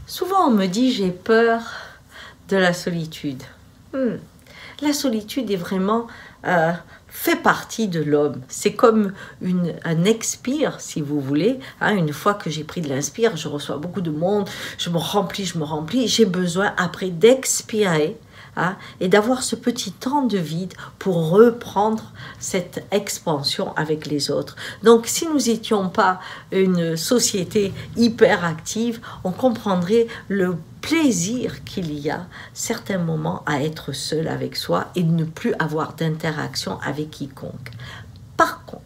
Souvent, on me dit j'ai peur de la solitude. La solitude est vraiment fait partie de l'homme. C'est comme un expire, si vous voulez. Une fois que j'ai pris de l'inspire, je reçois beaucoup de monde, je me remplis. J'ai besoin après d'expirer. Et d'avoir ce petit temps de vide pour reprendre cette expansion avec les autres. Donc, si nous n'étions pas une société hyper active, on comprendrait le plaisir qu'il y a certains moments à être seul avec soi et de ne plus avoir d'interaction avec quiconque. Par contre,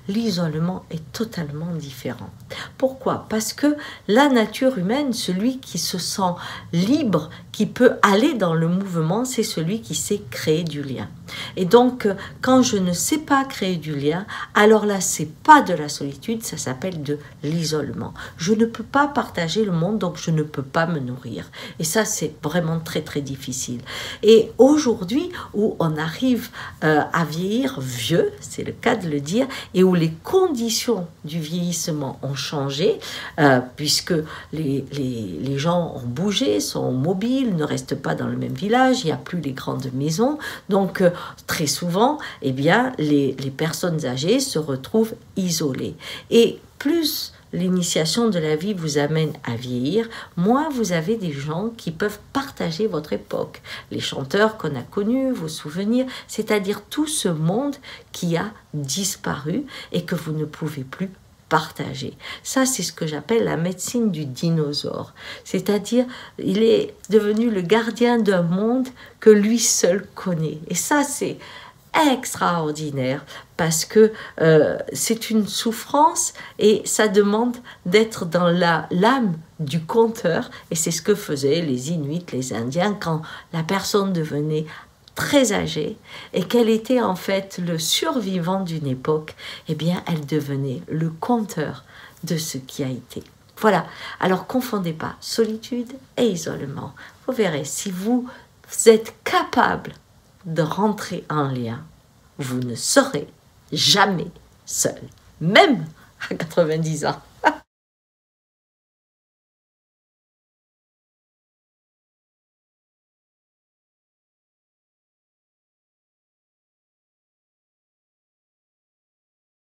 l'isolement est totalement différent. Pourquoi? Parce que la nature humaine, celui qui se sent libre, qui peut aller dans le mouvement, c'est celui qui sait créer du lien. Et donc, quand je ne sais pas créer du lien, alors là, c'est pas de la solitude, ça s'appelle de l'isolement. Je ne peux pas partager le monde, donc je ne peux pas me nourrir. Et ça, c'est vraiment très, très difficile. Et aujourd'hui, où on arrive à vieillir vieux, c'est le cas de le dire, et où les conditions du vieillissement ont changé, puisque les gens ont bougé, sont mobiles, ne restent pas dans le même village, il n'y a plus les grandes maisons, donc très souvent, eh bien, les personnes âgées se retrouvent isolées. Et plus l'initiation de la vie vous amène à vieillir, moins vous avez des gens qui peuvent partager votre époque. Les chanteurs qu'on a connus, vos souvenirs, c'est-à-dire tout ce monde qui a disparu et que vous ne pouvez plus partager. Ça, c'est ce que j'appelle la médecine du dinosaure. C'est-à-dire, il est devenu le gardien d'un monde que lui seul connaît. Et ça, c'est extraordinaire parce que c'est une souffrance et ça demande d'être dans l'âme du conteur, et c'est ce que faisaient les Inuits, les Indiens, quand la personne devenait très âgée et qu'elle était en fait le survivant d'une époque, eh bien elle devenait le conteur de ce qui a été. Voilà, alors confondez pas solitude et isolement. Vous verrez, si vous êtes capable de rentrer en lien, vous ne serez jamais seul, même à 90 ans.